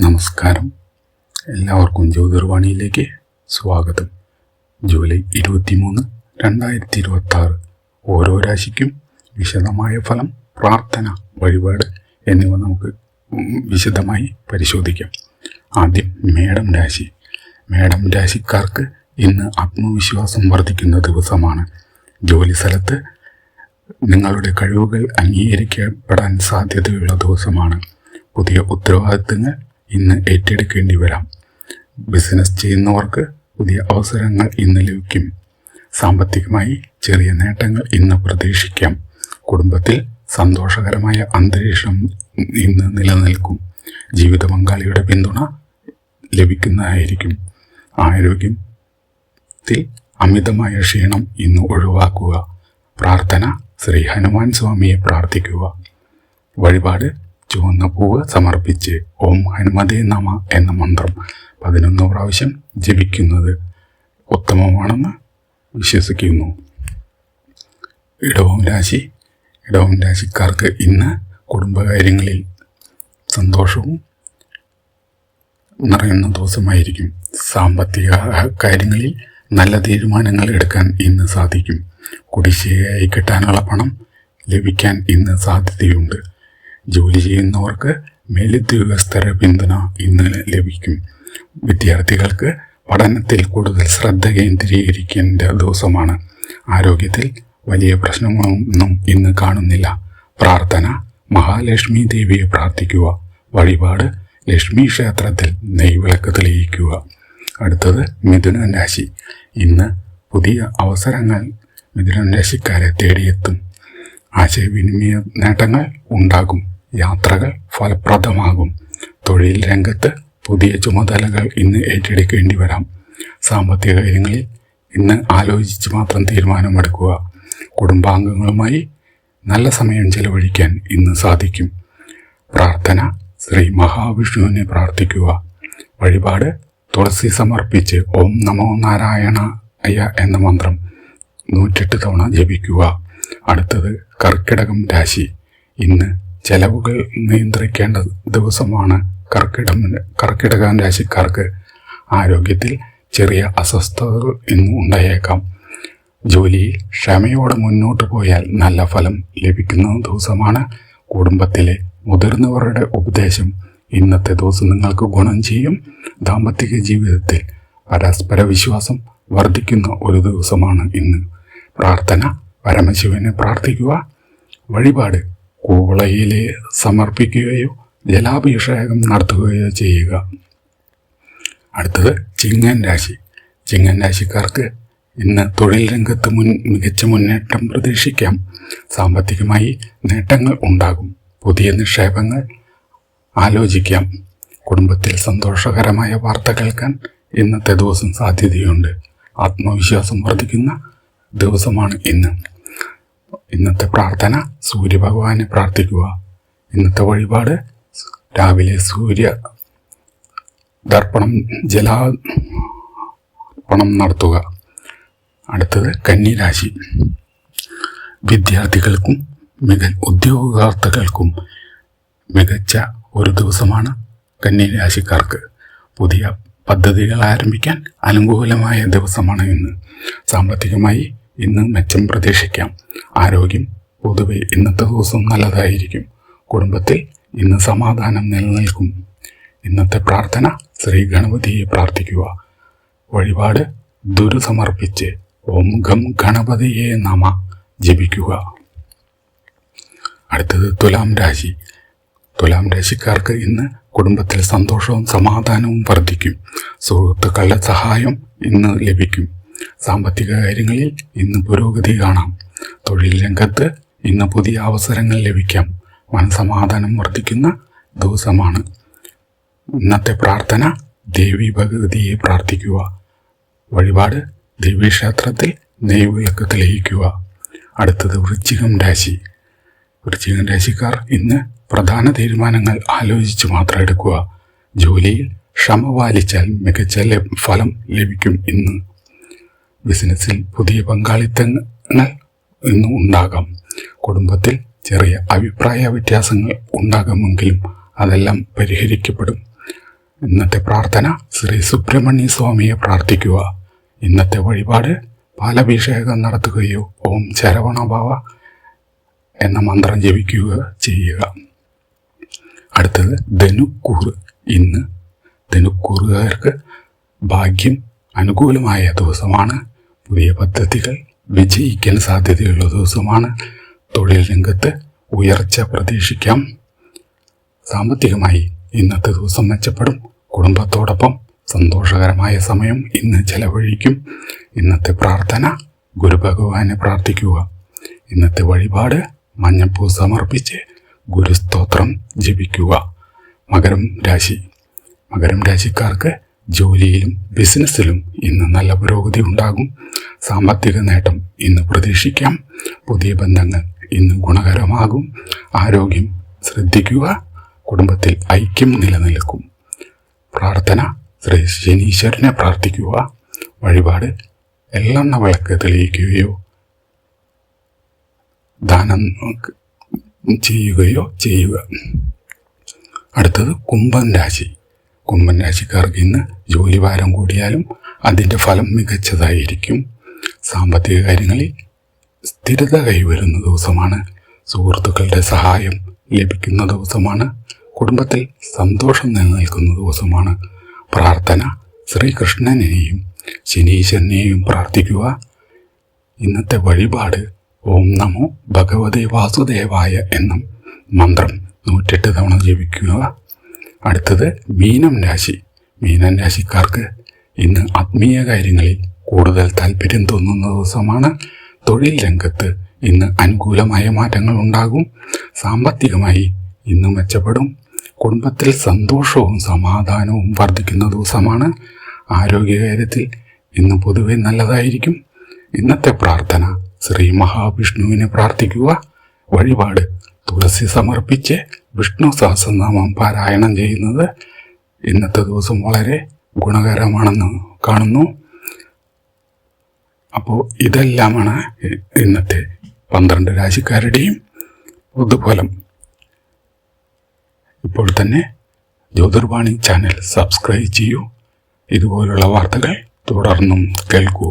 നമസ്കാരം. എല്ലാവർക്കും ജ്യോതിർവാണിയിലേക്ക് സ്വാഗതം. ജൂലൈ 23, 2026 ഓരോ രാശിക്കും വിശദമായ ഫലം, പ്രാർത്ഥന, വഴിപാട് എന്നിവ നമുക്ക് വിശദമായി പരിശോധിക്കാം. ആദ്യം മേടം രാശി. മേടം രാശിക്കാർക്ക് ഇന്ന് ആത്മവിശ്വാസം വർദ്ധിക്കുന്ന ദിവസമാണ്. ജോലി സ്ഥലത്ത് നിങ്ങളുടെ കഴിവുകൾ അംഗീകരിക്കപ്പെടാൻ സാധ്യതയുള്ള ദിവസമാണ്. പുതിയ ഉത്തരവാദിത്തങ്ങൾ ഇന്ന് ഏറ്റെടുക്കേണ്ടി വരാം. ബിസിനസ് ചെയ്യുന്നവർക്ക് പുതിയ അവസരങ്ങൾ ഇന്ന് ലഭിക്കും. സാമ്പത്തികമായി ചെറിയ നേട്ടങ്ങൾ ഇന്ന് പ്രതീക്ഷിക്കാം. കുടുംബത്തിൽ സന്തോഷകരമായ അന്തരീക്ഷം ഇന്ന് നിലനിൽക്കും. ജീവിത പങ്കാളിയുടെ പിന്തുണ ലഭിക്കുന്നതായിരിക്കും. ആരോഗ്യത്തിൽ അമിതമായ ക്ഷീണം ഇന്ന് ഒഴിവാക്കുക. പ്രാർത്ഥന, ശ്രീ ഹനുമാൻ സ്വാമിയെ പ്രാർത്ഥിക്കുക. വഴിപാട്, ചുവന്ന പൂവ് സമർപ്പിച്ച് ഓം ഹനുമതേ നമ എന്ന മന്ത്രം 11 പ്രാവശ്യം ജപിക്കുന്നത് ഉത്തമമാണെന്ന് വിശ്വസിക്കുന്നു. ഇടവം രാശി. ഇടവം രാശിക്കാർക്ക് ഇന്ന് കുടുംബകാര്യങ്ങളിൽ സന്തോഷവും നിറയുന്ന ദിവസമായിരിക്കും. സാമ്പത്തിക കാര്യങ്ങളിൽ നല്ല തീരുമാനങ്ങൾ എടുക്കാൻ ഇന്ന് സാധിക്കും. കുടിശ്ശികയായി കിട്ടാനുള്ള പണം ലഭിക്കാൻ ഇന്ന് സാധ്യതയുണ്ട്. ജോലി ചെയ്യുന്നവർക്ക് മേലുദ്യോഗസ്ഥരുടെ പിന്തുണ ഇന്ന് ലഭിക്കും. വിദ്യാർത്ഥികൾക്ക് പഠനത്തിൽ കൂടുതൽ ശ്രദ്ധ കേന്ദ്രീകരിക്കേണ്ട ദിവസമാണ്. ആരോഗ്യത്തിൽ വലിയ പ്രശ്നങ്ങളൊന്നും ഇന്ന് കാണുന്നില്ല. പ്രാർത്ഥന, മഹാലക്ഷ്മി ദേവിയെ പ്രാർത്ഥിക്കുക. വഴിപാട്, ലക്ഷ്മി ക്ഷേത്രത്തിൽ നെയ്വിളക്ക് തെളിയിക്കുക. അടുത്തത് മിഥുന രാശി. ഇന്ന് പുതിയ അവസരങ്ങൾ മിഥുന രാശിക്കാരെ തേടിയെത്തും. ആശയവിനിമയ നേട്ടങ്ങൾ ഉണ്ടാകും. യാത്രകൾ ഫലപ്രദമാകും. തൊഴിൽ രംഗത്ത് പുതിയ ചുമതലകൾ ഇന്ന് ഏറ്റെടുക്കേണ്ടി വരാം. സാമ്പത്തിക കാര്യങ്ങളിൽ ഇന്ന് ആലോചിച്ച് മാത്രം തീരുമാനമെടുക്കുക. കുടുംബാംഗങ്ങളുമായി നല്ല സമയം ചെലവഴിക്കാൻ ഇന്ന് സാധിക്കും. പ്രാർത്ഥന, ശ്രീ മഹാവിഷ്ണുവിനെ പ്രാർത്ഥിക്കുക. വഴിപാട്, തുളസി സമർപ്പിച്ച് ഓം നമോ നാരായണായ എന്ന മന്ത്രം 108 തവണ ജപിക്കുക. അടുത്തത് കർക്കിടകം രാശി. ഇന്ന് ചെലവുകൾ നിയന്ത്രിക്കേണ്ട ദിവസമാണ്. കർക്കിടകം രാശിക്കാർക്ക് ആരോഗ്യത്തിൽ ചെറിയ അസ്വസ്ഥതകൾ ഇന്ന് ഉണ്ടായേക്കാം. ജോലിയിൽ ക്ഷമയോടെ മുന്നോട്ട് പോയാൽ നല്ല ഫലം ലഭിക്കുന്ന ദിവസമാണ്. കുടുംബത്തിലെ മുതിർന്നവരുടെ ഉപദേശം ഇന്നത്തെ ദിവസം നിങ്ങൾക്ക് ഗുണം ചെയ്യും. ദാമ്പത്തിക ജീവിതത്തിൽ പരസ്പര വിശ്വാസം വർദ്ധിക്കുന്ന ഒരു ദിവസമാണ് ഇന്ന്. പ്രാർത്ഥന, പരമശിവനെ പ്രാർത്ഥിക്കുക. വഴിപാട്, കൂവളയിലെ സമർപ്പിക്കുകയോ ജലാഭിഷേകം നടത്തുകയോ ചെയ്യുക. അടുത്തത് ചിങ്ങൻ രാശി. ചിങ്ങൻ രാശിക്കാർക്ക് ഇന്ന് തൊഴിൽ രംഗത്ത് മികച്ച മുന്നേറ്റം പ്രതീക്ഷിക്കാം. സാമ്പത്തികമായി നേട്ടങ്ങൾ ഉണ്ടാകും. പുതിയ നിക്ഷേപങ്ങൾ ആലോചിക്കാം. കുടുംബത്തിൽ സന്തോഷകരമായ വാർത്ത കേൾക്കാൻ ഇന്നത്തെ ദിവസം സാധ്യതയുണ്ട്. ആത്മവിശ്വാസം വർദ്ധിക്കുന്ന ദിവസമാണ് ഇന്ന്. ഇന്നത്തെ പ്രാർത്ഥന, സൂര്യഭഗവാനെ പ്രാർത്ഥിക്കുക. ഇന്നത്തെ വഴിപാട്, രാവിലെ സൂര്യ ദർപ്പണം, ജലാർപ്പണം നടത്തുക. അടുത്തത് കന്നിരാശി. വിദ്യാർത്ഥികൾക്കും ഉദ്യോഗാർത്ഥികൾക്കും മികച്ച ഒരു ദിവസമാണ് കന്നിരാശിക്കാർക്ക്. പുതിയ പദ്ധതികൾ ആരംഭിക്കാൻ അനുകൂലമായ ദിവസമാണ് ഇന്ന്. സാമ്പത്തികമായി ഇന്ന് മെച്ചം പ്രതീക്ഷിക്കാം. ആരോഗ്യം പൊതുവെ ഇന്നത്തെ ദിവസം നല്ലതായിരിക്കും. കുടുംബത്തിൽ ഇന്ന് സമാധാനം നിലനിൽക്കും. ഇന്നത്തെ പ്രാർത്ഥന, ശ്രീ ഗണപതിയെ പ്രാർത്ഥിക്കുക. വഴിപാട്, ദുരു സമർപ്പിച്ച് ഓം ഗം ഗണപതിയെ നമ ജപിക്കുക. അടുത്തത് തുലാം രാശി. തുലാം രാശിക്കാർക്ക് ഇന്ന് കുടുംബത്തിൽ സന്തോഷവും സമാധാനവും വർദ്ധിക്കും. സുഹൃത്തുക്കളുടെ സഹായം ഇന്ന് ലഭിക്കും. സാമ്പത്തിക കാര്യങ്ങളിൽ ഇന്ന് പുരോഗതി കാണാം. തൊഴിൽ രംഗത്ത് ഇന്ന് പുതിയ അവസരങ്ങൾ ലഭിക്കാം. മനസമാധാനം വർദ്ധിക്കുന്ന ദിവസമാണ്. ഇന്നത്തെ പ്രാർത്ഥന, ദേവി ഭഗവതിയെ പ്രാർത്ഥിക്കുക. വഴിപാട്, ദേവീക്ഷേത്രത്തിൽ നെയ്വിളക്ക് തെളിയിക്കുക. അടുത്തത് വൃശ്ചികം രാശി. വൃശ്ചികം രാശിക്കാർ ഇന്ന് പ്രധാന തീരുമാനങ്ങൾ ആലോചിച്ച് മാത്രം എടുക്കുക. ജോലിയിൽ ക്ഷമ പാലിച്ചാൽ മികച്ച ഫലം ലഭിക്കും. ഇന്ന് ബിസിനസ്സിൽ പുതിയ പങ്കാളിത്തങ്ങൾ ഇന്ന് ഉണ്ടാകാം. കുടുംബത്തിൽ ചെറിയ അഭിപ്രായ വ്യത്യാസങ്ങൾ ഉണ്ടാകുമെങ്കിലും അതെല്ലാം പരിഹരിക്കപ്പെടും. ഇന്നത്തെ പ്രാർത്ഥന ശ്രീ സുബ്രഹ്മണ്യ സ്വാമിയെ പ്രാർത്ഥിക്കുക. ഇന്നത്തെ വഴിപാട് പാലഭിഷേകം നടത്തുകയോ ഓം ശരവണഭവ എന്ന മന്ത്രം ജപിക്കുക ചെയ്യുക. അടുത്തത് ധനുക്കൂറ്. ഇന്ന് ധനുക്കൂറുകാർക്ക് ഭാഗ്യം അനുകൂലമായ ദിവസമാണ്. പുതിയ പദ്ധതികൾ വിജയിക്കാൻ സാധ്യതയുള്ള ദിവസമാണ്. തൊഴിൽ രംഗത്ത് ഉയർച്ച പ്രതീക്ഷിക്കാം. സാമ്പത്തികമായി ഇന്നത്തെ ദിവസം മെച്ചപ്പെടും. കുടുംബത്തോടൊപ്പം സന്തോഷകരമായ സമയം ഇന്ന് ചെലവഴിക്കും. ഇന്നത്തെ പ്രാർത്ഥന ഗുരുഭഗവാനെ പ്രാർത്ഥിക്കുക. ഇന്നത്തെ വഴിപാട് മഞ്ഞപ്പൂ സമർപ്പിച്ച് ഗുരുസ്തോത്രം ജപിക്കുക. മകരം രാശിക്കാർക്ക് ജോലിയിലും ബിസിനസ്സിലും ഇന്ന് നല്ല പുരോഗതി ഉണ്ടാകും. സാമ്പത്തിക നേട്ടം ഇന്ന് പ്രതീക്ഷിക്കാം. പുതിയ ബന്ധങ്ങൾ ഇന്ന് ഗുണകരമാകും. ആരോഗ്യം ശ്രദ്ധിക്കുക. കുടുംബത്തിൽ ഐക്യം നിലനിൽക്കും. പ്രാർത്ഥന ശ്രീ ശനീശ്വരനെ പ്രാർത്ഥിക്കുക. വഴിപാട് എള്ളെണ്ണ വിളക്ക് തെളിയിക്കുകയോ ദാനം ചെയ്യുക. അടുത്തത് കുംഭൻ രാശിക്കാർക്ക് ഇന്ന് ജോലിഭാരം കൂടിയാലും അതിൻ്റെ ഫലം മികച്ചതായിരിക്കും. സാമ്പത്തിക കാര്യങ്ങളിൽ സ്ഥിരത കൈവരുന്ന ദിവസമാണ്. സുഹൃത്തുക്കളുടെ സഹായം ലഭിക്കുന്ന ദിവസമാണ്. കുടുംബത്തിൽ സന്തോഷം നിലനിൽക്കുന്ന ദിവസമാണ്. പ്രാർത്ഥന ശ്രീകൃഷ്ണനെയും ശനീശ്വരനെയും പ്രാർത്ഥിക്കുക. ഇന്നത്തെ വഴിപാട് ഓം നമോ ഭഗവതേ വാസുദേവായ എന്ന മന്ത്രം 108 തവണ ജപിക്കുക. അടുത്തത് മീനം രാശിക്കാർക്ക് ഇന്ന് ആത്മീയ കാര്യങ്ങളിൽ കൂടുതൽ താല്പര്യം തോന്നുന്ന ദിവസമാണ്. തൊഴിൽ രംഗത്ത് ഇന്ന് അനുകൂലമായ മാറ്റങ്ങൾ ഉണ്ടാകും. സാമ്പത്തികമായി ഇന്ന് മെച്ചപ്പെടും. കുടുംബത്തിൽ സന്തോഷവും സമാധാനവും വർദ്ധിക്കുന്ന ദിവസമാണ്. ആരോഗ്യകാര്യത്തിൽ ഇന്ന് പൊതുവെ നല്ലതായിരിക്കും. ഇന്നത്തെ പ്രാർത്ഥന ശ്രീ മഹാവിഷ്ണുവിനെ പ്രാർത്ഥിക്കുക. വഴിപാട് തുളസി സമർപ്പിച്ച് വിഷ്ണു സഹസ്രനാമം പാരായണം ചെയ്യുന്നത് ഇന്നത്തെ ദിവസം വളരെ ഗുണകരമാണെന്ന് കാണുന്നു. അപ്പോൾ ഇതെല്ലാമാണ് ഇന്നത്തെ 12 രാശിക്കാരുടെയും പൊതുഫലം. ഇപ്പോൾ തന്നെ ജ്യോതിർവാണി ചാനൽ സബ്സ്ക്രൈബ് ചെയ്യൂ. ഇതുപോലുള്ള വാർത്തകൾ തുടർന്നും കേൾക്കൂ.